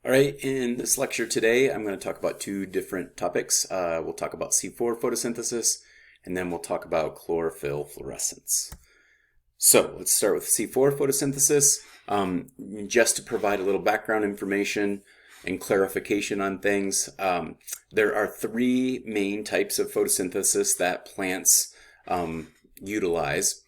All right, in this lecture today, I'm going to talk about two different topics. We'll talk about C4 photosynthesis, and then we'll talk about chlorophyll fluorescence. So let's start with C4 photosynthesis. Just to provide a little background information and clarification on things, there are three main types of photosynthesis that plants utilize.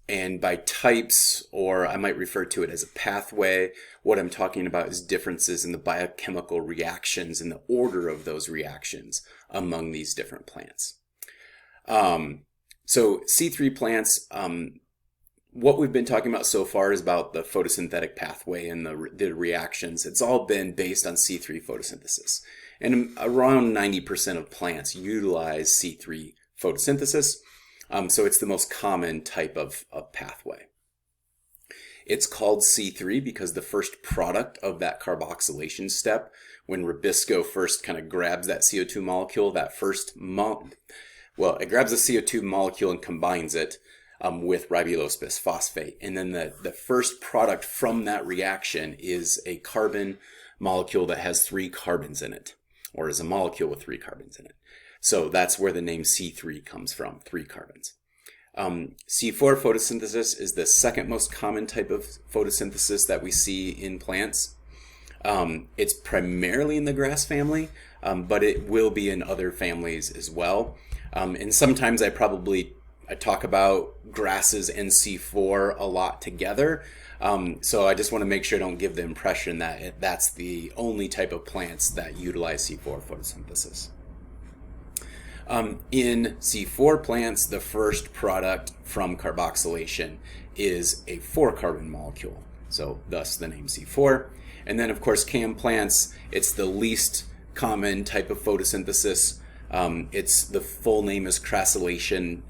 And by types, or I might refer to it as a pathway, what I'm talking about is differences in the biochemical reactions and the order of those reactions among these different plants. So C3 plants, what we've been talking about so far is about the photosynthetic pathway and the reactions. It's all been based on C3 photosynthesis. And around 90% of plants utilize C3 photosynthesis. So it's the most common type of pathway. It's called C3 because the first product of that carboxylation step, when Rubisco first kind of grabs that CO2 molecule, it grabs the CO2 molecule and combines it with ribulose bisphosphate. And then the first product from that reaction is a carbon molecule that has 3 carbons in it, or is a molecule with 3 carbons in it. So that's where the name C3 comes from, 3 carbons. C4 photosynthesis is the second most common type of photosynthesis that we see in plants. It's primarily in the grass family, but it will be in other families as well. And sometimes I talk about grasses and C4 a lot together. So I just want to make sure I don't give the impression that that's the only type of plants that utilize C4 photosynthesis. In C4 plants, the first product from carboxylation is a 4-carbon molecule, so thus the name C4. And then, of course, CAM plants, it's the least common type of photosynthesis. The full name is crassylation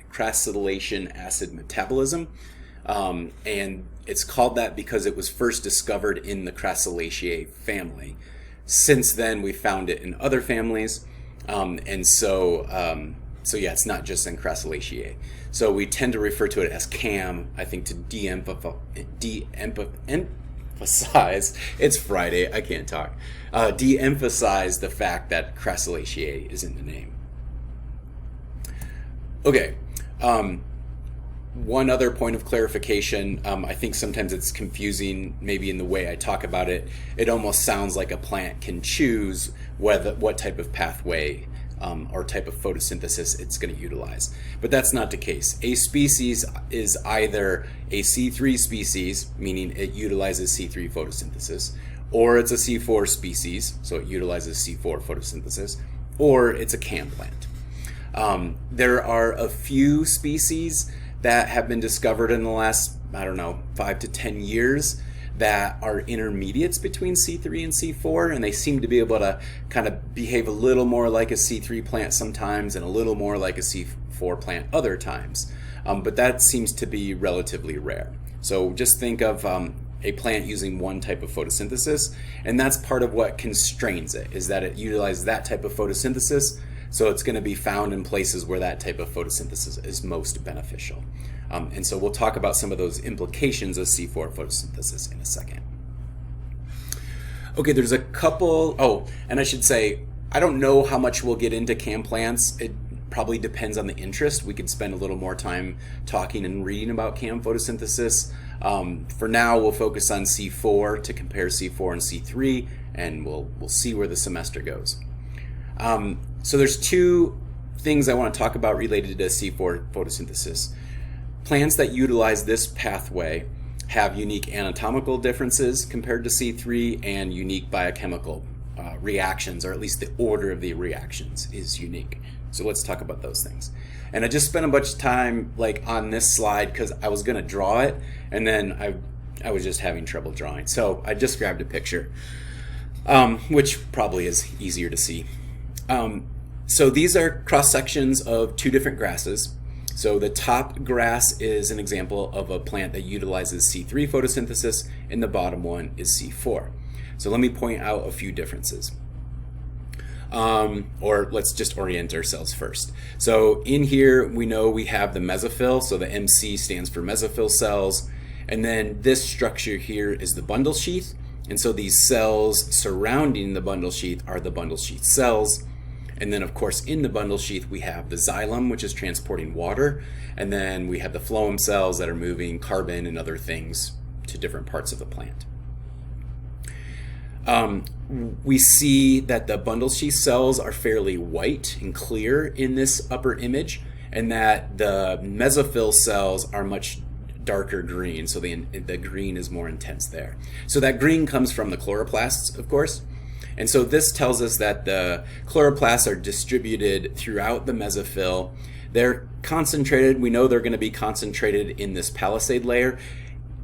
acid metabolism, and it's called that because it was first discovered in the Crassulaceae family. Since then, we found it in other families. So yeah, it's not just in Crassulaceae. So we tend to refer to it as CAM, I think, to de-emphasize, it's Friday, I can't talk, de-emphasize the fact that Crassulaceae is in the name. Okay, one other point of clarification, I think sometimes it's confusing maybe in the way I talk about it. It almost sounds like a plant can choose what type of pathway or type of photosynthesis it's going to utilize. But that's not the case. A species is either a C3 species, meaning it utilizes C3 photosynthesis, or it's a C4 species, so it utilizes C4 photosynthesis, or it's a CAM plant. There are a few species that have been discovered in the last, 5 to 10 years that are intermediates between C3 and C4, and they seem to be able to kind of behave a little more like a C3 plant sometimes and a little more like a C4 plant other times. But that seems to be relatively rare. So just think of a plant using one type of photosynthesis, and that's part of what constrains it, is that it utilizes that type of photosynthesis. So it's going to be found in places where that type of photosynthesis is most beneficial. And so we'll talk about some of those implications of C4 photosynthesis in a second. Okay, there's a couple, and I should say, I don't know how much we'll get into CAM plants. It probably depends on the interest. We could spend a little more time talking and reading about CAM photosynthesis. For now, we'll focus on C4 to compare C4 and C3, and we'll see where the semester goes. So there's two things I want to talk about related to C4 photosynthesis. Plants that utilize this pathway have unique anatomical differences compared to C3 and unique biochemical reactions, or at least the order of the reactions is unique. So let's talk about those things. And I just spent a bunch of time on this slide because I was going to draw it, and then I was just having trouble drawing. So I just grabbed a picture, which probably is easier to see. So these are cross sections of two different grasses. So the top grass is an example of a plant that utilizes C3 photosynthesis, and the bottom one is C4. So let me point out a few differences. Or let's just orient ourselves first. So in here, we know we have the mesophyll, so the MC stands for mesophyll cells, and then this structure here is the bundle sheath, And so these cells surrounding the bundle sheath are the bundle sheath cells. And then, of course, in the bundle sheath, we have the xylem, which is transporting water. And then we have the phloem cells that are moving carbon and other things to different parts of the plant. We see that the bundle sheath cells are fairly white and clear in this upper image, and that the mesophyll cells are much darker green, so the green is more intense there. So that green comes from the chloroplasts, of course. And so this tells us that the chloroplasts are distributed throughout the mesophyll. They're concentrated. We know they're going to be concentrated in this palisade layer.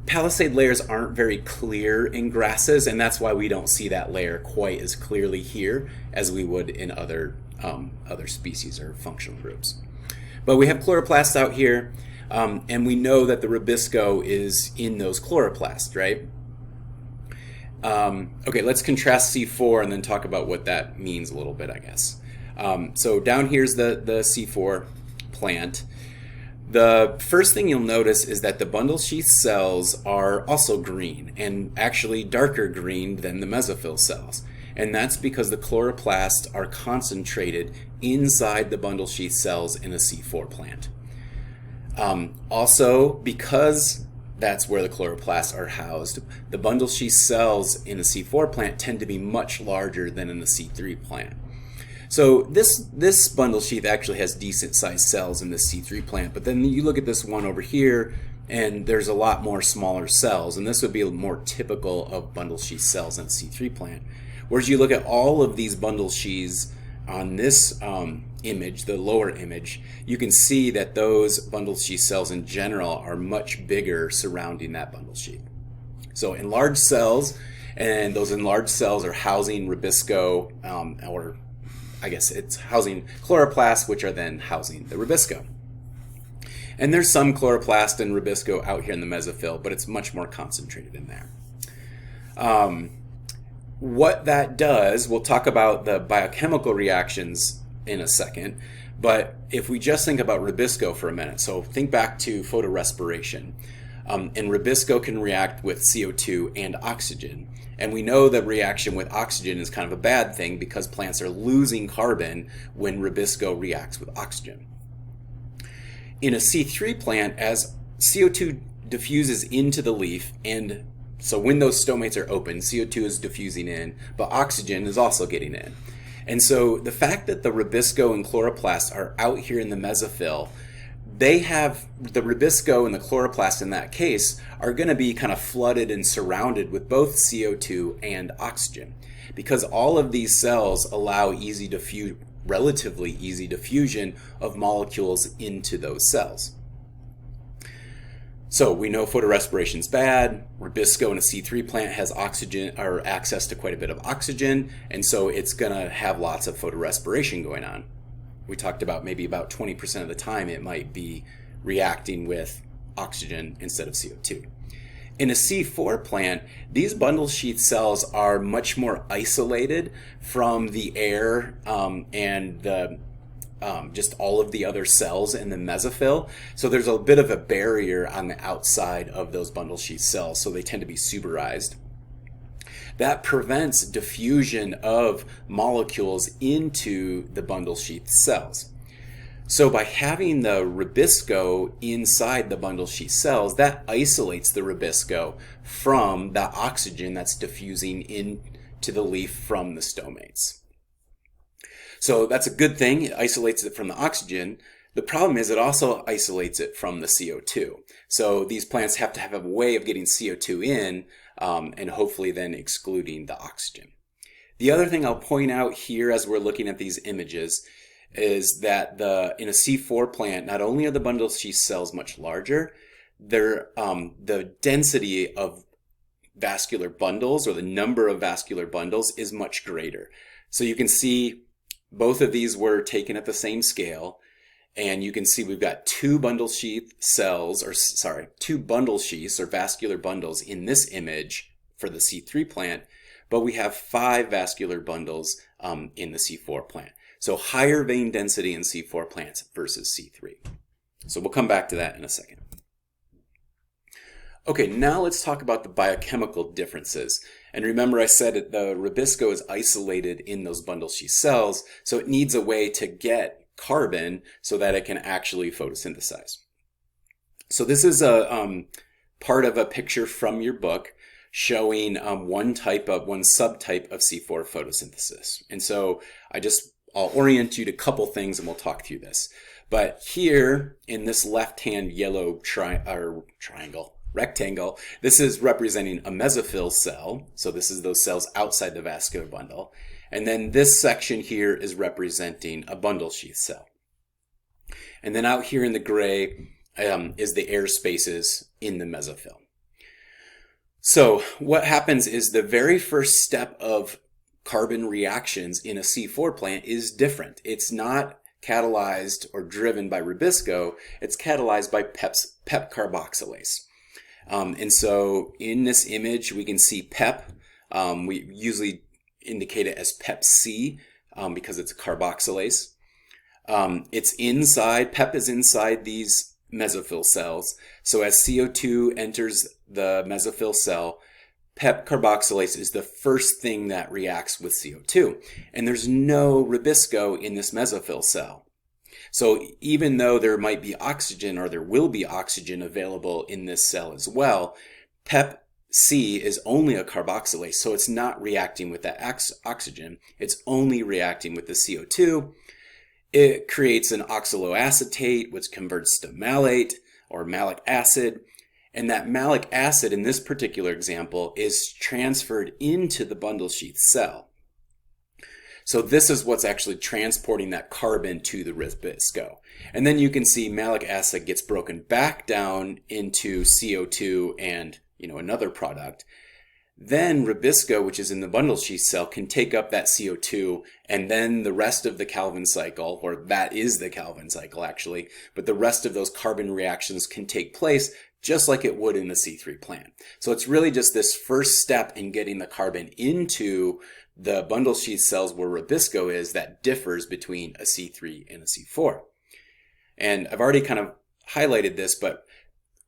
Palisade layers aren't very clear in grasses, and that's why we don't see that layer quite as clearly here as we would in other species or functional groups. But we have chloroplasts out here, and we know that the rubisco is in those chloroplasts, right? Okay, let's contrast C4 and then talk about what that means a little bit, I guess. So down here's the C4 plant. The first thing you'll notice is that the bundle sheath cells are also green, and actually darker green than the mesophyll cells. And that's because the chloroplasts are concentrated inside the bundle sheath cells in a C4 plant. Also, because that's where the chloroplasts are housed, the bundle sheath cells in a C4 plant tend to be much larger than in the C3 plant. So this bundle sheath actually has decent sized cells in this C3 plant, but then you look at this one over here and there's a lot more smaller cells, and this would be more typical of bundle sheath cells in a C3 plant. Whereas you look at all of these bundle sheaths on this image, the lower image, you can see that those bundle sheath cells in general are much bigger surrounding that bundle sheath. So enlarged cells, and those enlarged cells are housing rubisco, or I guess it's housing chloroplasts, which are then housing the rubisco. And there's some chloroplast and rubisco out here in the mesophyll, but it's much more concentrated in there. What that does, we'll talk about the biochemical reactions in a second, but if we just think about rubisco for a minute, so think back to photorespiration. And rubisco can react with CO2 and oxygen. And we know that reaction with oxygen is kind of a bad thing because plants are losing carbon when rubisco reacts with oxygen. In a C3 plant, as CO2 diffuses into the leaf, and so when those stomates are open, CO2 is diffusing in, but oxygen is also getting in. And so the fact that the rubisco and chloroplasts are out here in the mesophyll, they have the rubisco and the chloroplast in that case are going to be kind of flooded and surrounded with both CO2 and oxygen, because all of these cells allow relatively easy diffusion of molecules into those cells. So we know photorespiration is bad. Rubisco in a C3 plant has oxygen or access to quite a bit of oxygen, and so it's going to have lots of photorespiration going on. We talked about maybe about 20% of the time it might be reacting with oxygen instead of CO2. In a C4 plant, these bundle sheath cells are much more isolated from the air and the just all of the other cells in the mesophyll. So there's a bit of a barrier on the outside of those bundle sheath cells, so they tend to be suberized. That prevents diffusion of molecules into the bundle sheath cells. So by having the rubisco inside the bundle sheath cells, that isolates the rubisco from the oxygen that's diffusing into the leaf from the stomates. So that's a good thing. It isolates it from the oxygen. The problem is it also isolates it from the CO2. So these plants have to have a way of getting CO2 in and hopefully then excluding the oxygen. The other thing I'll point out here as we're looking at these images is that in a C4 plant, not only are the bundle sheath cells much larger, the density of vascular bundles, or the number of vascular bundles, is much greater. So you can see both of these were taken at the same scale, and you can see we've got two bundle sheaths or vascular bundles in this image for the C3 plant, but we have 5 vascular bundles in the C4 plant. So higher vein density in C4 plants versus C3. So we'll come back to that in a second. Okay, now let's talk about the biochemical differences. And remember I said that the rubisco is isolated in those bundle sheath cells, so it needs a way to get carbon so that it can actually photosynthesize. So this is a part of a picture from your book showing one subtype of C4 photosynthesis. And so I'll orient you to a couple things and we'll talk through this. But here in this left-hand yellow rectangle, this is representing a mesophyll cell. So this is those cells outside the vascular bundle. And then this section here is representing a bundle sheath cell. And then out here in the gray is the air spaces in the mesophyll. So what happens is the very first step of carbon reactions in a C4 plant is different. It's not catalyzed or driven by rubisco, it's catalyzed by PEP carboxylase. And so in this image we can see PEP. We usually indicate it as PEP C because it's a carboxylase. PEP is inside these mesophyll cells. So as CO2 enters the mesophyll cell, PEP carboxylase is the first thing that reacts with CO2. And there's no rubisco in this mesophyll cell. So even though there might be oxygen, or there will be oxygen available in this cell as well, PEP C is only a carboxylase, so it's not reacting with that oxygen. It's only reacting with the CO2. It creates an oxaloacetate, which converts to malate or malic acid. And that malic acid in this particular example is transferred into the bundle sheath cell. So this is what's actually transporting that carbon to the rubisco. And then you can see malic acid gets broken back down into CO2 and another product. Then rubisco, which is in the bundle sheath cell, can take up that CO2, and then the rest of the Calvin cycle, or that is the Calvin cycle actually, but the rest of those carbon reactions can take place just like it would in the C3 plant. So it's really just this first step in getting the carbon into the bundle sheath cells where rubisco is that differs between a C3 and a C4. And I've already kind of highlighted this, but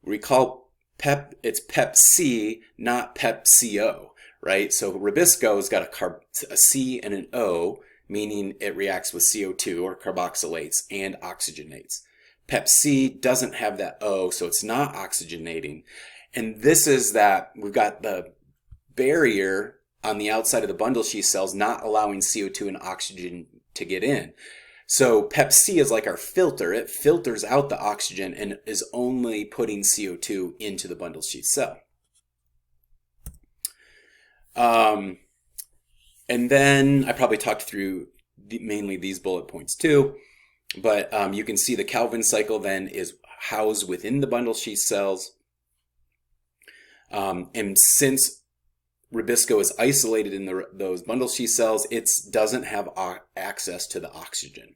recall PEP, it's PEP C, not PEP CO, right? So rubisco has got a C and an O, meaning it reacts with CO2 or carboxylates and oxygenates. PEP C doesn't have that O, so it's not oxygenating. And this is that we've got the barrier on the outside of the bundle sheath cells not allowing CO2 and oxygen to get in. So PEP C is like our filter. It filters out the oxygen and is only putting CO2 into the bundle sheath cell. And then I probably talked through mainly these bullet points too, but you can see the Calvin cycle then is housed within the bundle sheath cells. And since rubisco is isolated in those bundle sheath cells, it doesn't have access to the oxygen.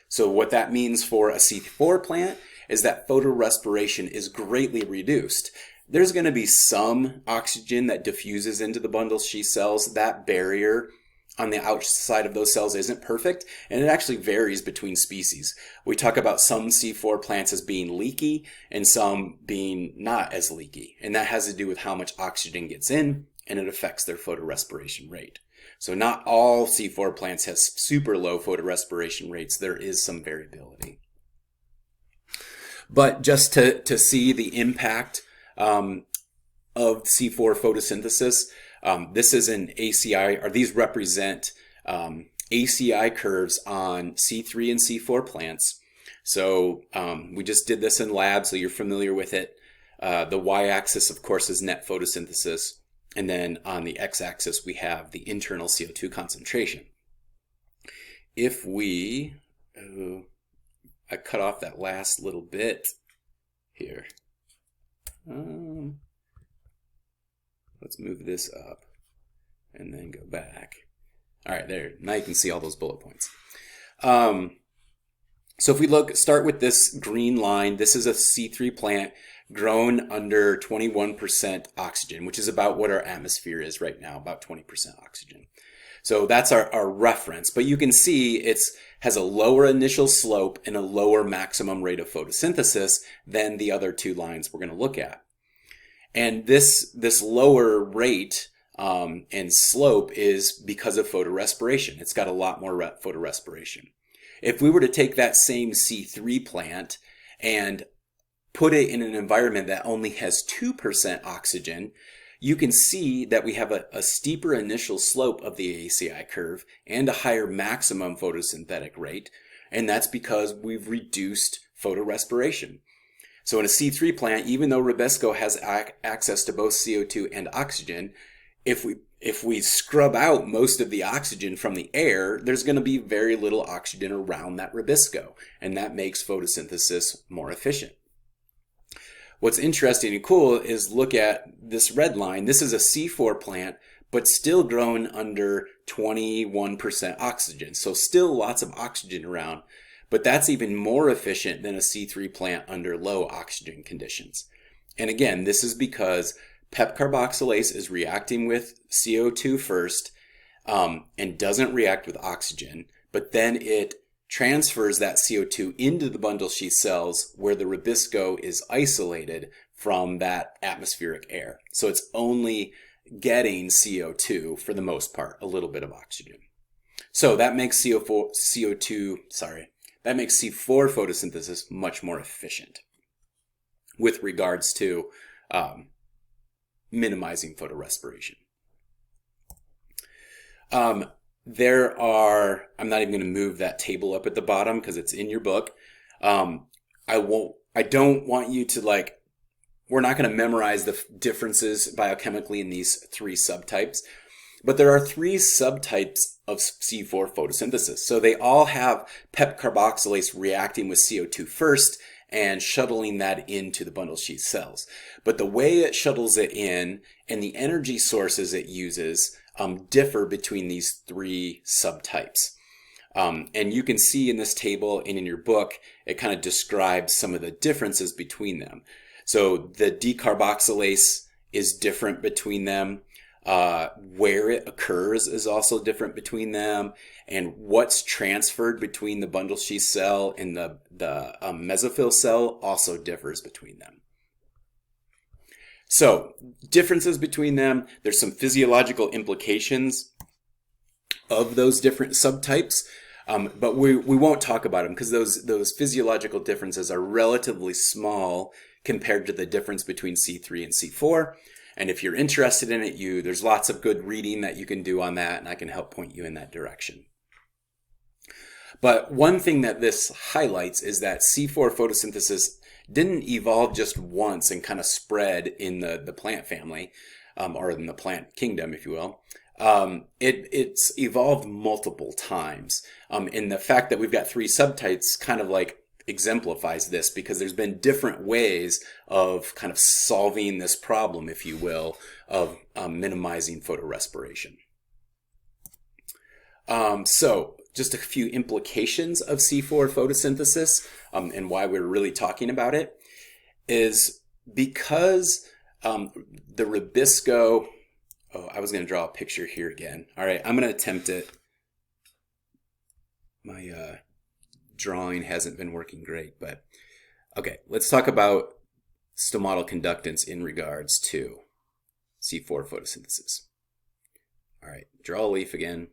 So what that means for a C4 plant is that photorespiration is greatly reduced. There's going to be some oxygen that diffuses into the bundle sheath cells. That barrier on the outside of those cells isn't perfect, and it actually varies between species. We talk about some C4 plants as being leaky and some being not as leaky, and that has to do with how much oxygen gets in, and it affects their photorespiration rate. So not all C4 plants have super low photorespiration rates. There is some variability. But just to see the impact of C4 photosynthesis, this is an ACI, or these represent ACI curves on C3 and C4 plants. So we just did this in lab, so you're familiar with it. The y-axis, of course, is net photosynthesis. And then on the x-axis, we have the internal CO2 concentration. If we, I cut off that last little bit here. Let's move this up and then go back. All right, there. Now you can see all those bullet points. So if we start with this green line, this is a C3 plant grown under 21% oxygen, which is about what our atmosphere is right now, about 20% oxygen. So that's our reference, but you can see it has a lower initial slope and a lower maximum rate of photosynthesis than the other two lines we're going to look at. And this lower rate and slope is because of photorespiration. It's got a lot more photorespiration. If we were to take that same C3 plant and put it in an environment that only has 2% oxygen, you can see that we have a steeper initial slope of the ACI curve and a higher maximum photosynthetic rate, and that's because we've reduced photorespiration. So in a C3 plant, even though Rubisco has access to both CO2 and oxygen, if we scrub out most of the oxygen from the air, there's going to be very little oxygen around that Rubisco, and that makes photosynthesis more efficient. What's interesting and cool is look at this red line. This is a C4 plant, but still growing under 21% oxygen. So still lots of oxygen around, but that's even more efficient than a C3 plant under low oxygen conditions. And again, this is because PEP carboxylase is reacting with CO2 first and doesn't react with oxygen, but then it transfers that CO2 into the bundle sheath cells where the Rubisco is isolated from that atmospheric air. So it's only getting CO2 for the most part, a little bit of oxygen. So that makes that makes C4 photosynthesis much more efficient with regards to minimizing photorespiration. I'm not even going to move that table up at the bottom because it's in your book. I don't want you to we're not going to memorize the differences biochemically in these three subtypes, but there are three subtypes of C4 photosynthesis. So they all have PEP carboxylase reacting with CO2 first and shuttling that into the bundle sheath cells. But the way it shuttles it in and the energy sources it uses differ between these three subtypes. And you can see in this table and in your book, it kind of describes some of the differences between them. So the decarboxylase is different between them. Where it occurs is also different between them. And what's transferred between the bundle sheath cell and the mesophyll cell also differs between them. So differences between them, there's some physiological implications of those different subtypes, but we won't talk about them because those physiological differences are relatively small compared to the difference between C3 and C4. And if you're interested in it, there's lots of good reading that you can do on that, and I can help point you in that direction. But one thing that this highlights is that C4 photosynthesis didn't evolve just once and kind of spread in the plant family, or in the plant kingdom, if you will. It's evolved multiple times. And the fact that we've got three subtypes kind of exemplifies this, because there's been different ways of kind of solving this problem, if you will, of minimizing photorespiration. So just a few implications of C4 photosynthesis and why we're really talking about it is because the Rubisco, I was going to draw a picture here again. All right, I'm going to attempt it. My drawing hasn't been working great, but okay, let's talk about stomatal conductance in regards to C4 photosynthesis. All right, draw a leaf again.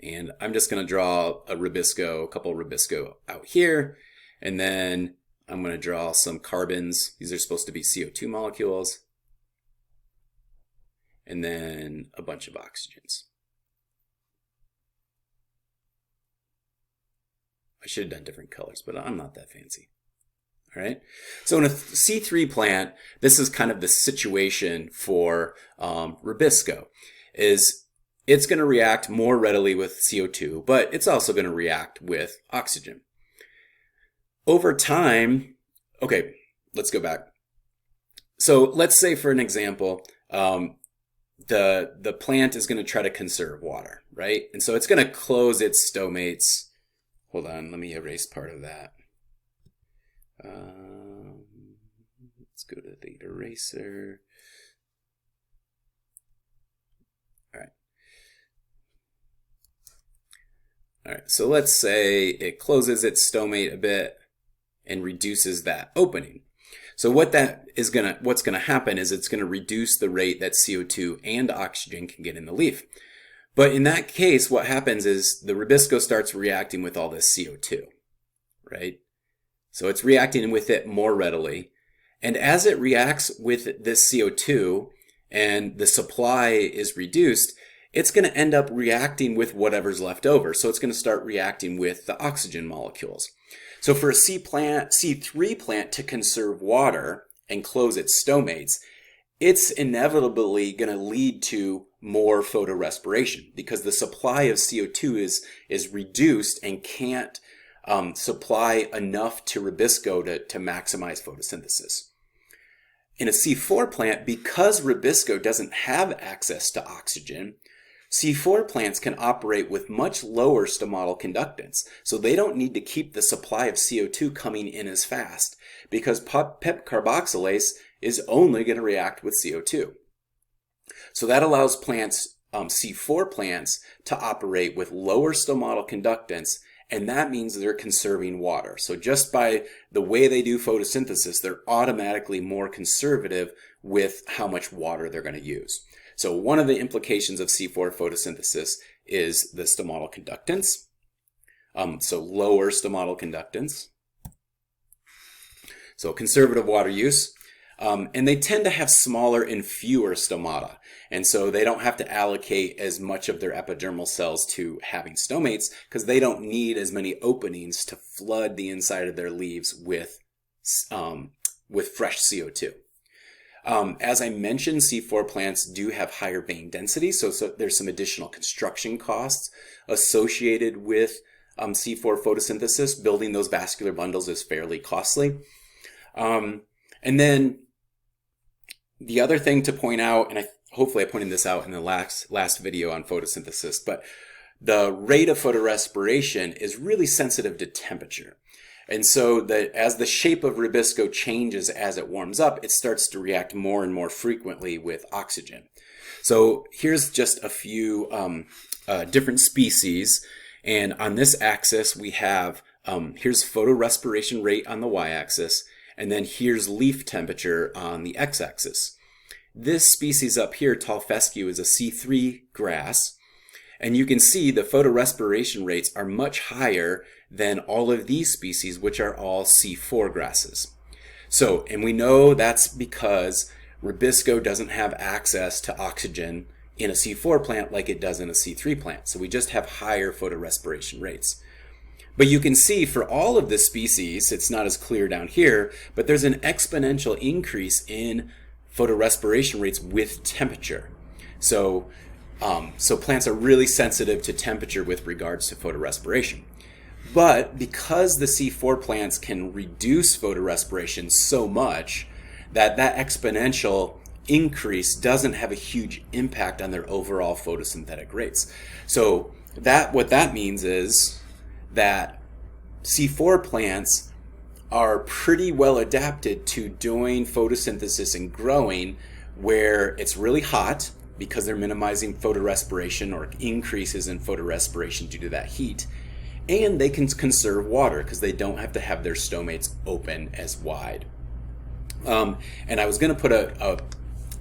And I'm just going to draw a couple Rubisco out here. And then I'm going to draw some carbons. These are supposed to be CO2 molecules. And then a bunch of oxygens. I should have done different colors, but I'm not that fancy. All right. So in a C3 plant, this is kind of the situation for Rubisco. It's going to react more readily with CO2, but it's also going to react with oxygen. Over time, okay, let's go back. So let's say, for an example, the plant is going to try to conserve water, right? And so it's going to close its stomates. Hold on, let me erase part of that. Let's go to the eraser. All right, so let's say it closes its stomate a bit and reduces that opening. So what's gonna happen is it's gonna reduce the rate that CO2 and oxygen can get in the leaf. But in that case, what happens is the rubisco starts reacting with all this CO2, right? So it's reacting with it more readily. And as it reacts with this CO2 and the supply is reduced, it's going to end up reacting with whatever's left over. So it's going to start reacting with the oxygen molecules. So for a C3 plant to conserve water and close its stomates, it's inevitably going to lead to more photorespiration because the supply of CO2 is reduced and can't supply enough to rubisco to maximize photosynthesis. In a C4 plant, because rubisco doesn't have access to oxygen, C4 plants can operate with much lower stomatal conductance, so they don't need to keep the supply of CO2 coming in as fast because PEP carboxylase is only going to react with CO2. So that allows plants, C4 plants, to operate with lower stomatal conductance, and that means they're conserving water. So just by the way they do photosynthesis, they're automatically more conservative with how much water they're going to use. So one of the implications of C4 photosynthesis is the stomatal conductance. So lower stomatal conductance. So conservative water use. And they tend to have smaller and fewer stomata. And so they don't have to allocate as much of their epidermal cells to having stomates because they don't need as many openings to flood the inside of their leaves with fresh CO2. As I mentioned, C4 plants do have higher vein density, so there's some additional construction costs associated with C4 photosynthesis. Building those vascular bundles is fairly costly. And then the other thing to point out, and hopefully I pointed this out in the last video on photosynthesis, but the rate of photorespiration is really sensitive to temperature. And so as the shape of rubisco changes as it warms up, it starts to react more and more frequently with oxygen. So here's just a few different species. And on this axis, we have, here's photorespiration rate on the y-axis, and then here's leaf temperature on the x-axis. This species up here, tall fescue, is a C3 grass. And you can see the photorespiration rates are much higher than all of these species, which are all C4 grasses. So, and we know that's because rubisco doesn't have access to oxygen in a C4 plant like it does in a C3 plant. So we just have higher photorespiration rates. But you can see for all of the species, it's not as clear down here, but there's an exponential increase in photorespiration rates with temperature. So plants are really sensitive to temperature with regards to photorespiration. But because the C4 plants can reduce photorespiration so much that exponential increase doesn't have a huge impact on their overall photosynthetic rates. So what that means is that C4 plants are pretty well adapted to doing photosynthesis and growing where it's really hot, because they're minimizing photorespiration or increases in photorespiration due to that heat. And they can conserve water because they don't have to have their stomates open as wide. And I was going to put a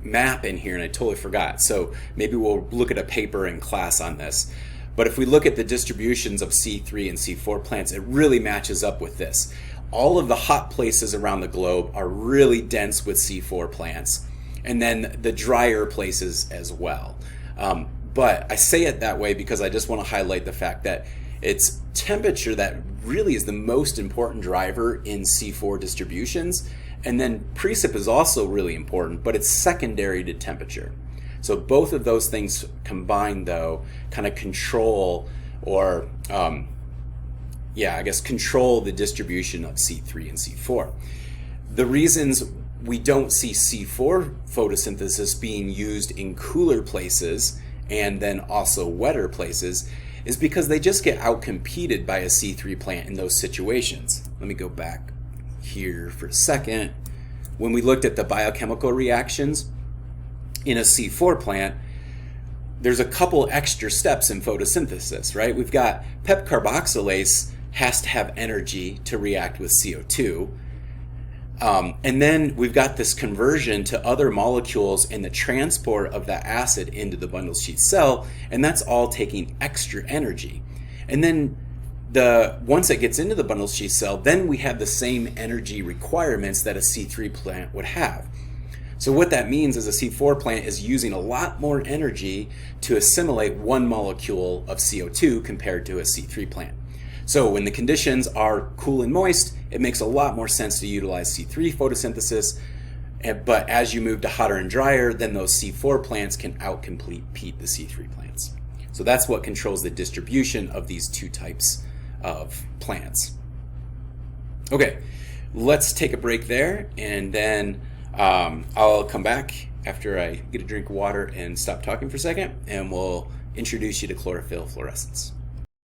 map in here and I totally forgot. So maybe we'll look at a paper in class on this. But if we look at the distributions of C3 and C4 plants, it really matches up with this. All of the hot places around the globe are really dense with C4 plants. And then the drier places as well. But I say it that way because I just want to highlight the fact that it's temperature that really is the most important driver in C4 distributions. And then precip is also really important, but it's secondary to temperature. So both of those things combined, though, kind of control or, control the distribution of C3 and C4. The reasons we don't see C4 photosynthesis being used in cooler places and then also wetter places is because they just get outcompeted by a C3 plant in those situations. Let me go back here for a second. When we looked at the biochemical reactions in a C4 plant, there's a couple extra steps in photosynthesis, right? We've got PEP carboxylase has to have energy to react with CO2. And then we've got this conversion to other molecules and the transport of that acid into the bundle sheath cell, and that's all taking extra energy. And then once it gets into the bundle sheath cell, then we have the same energy requirements that a C3 plant would have. So what that means is a C4 plant is using a lot more energy to assimilate one molecule of CO2 compared to a C3 plant. So when the conditions are cool and moist, it makes a lot more sense to utilize C3 photosynthesis. But as you move to hotter and drier, then those C4 plants can outcompete the C3 plants. So that's what controls the distribution of these two types of plants. Okay, let's take a break there, and then I'll come back after I get a drink of water and stop talking for a second, and we'll introduce you to chlorophyll fluorescence.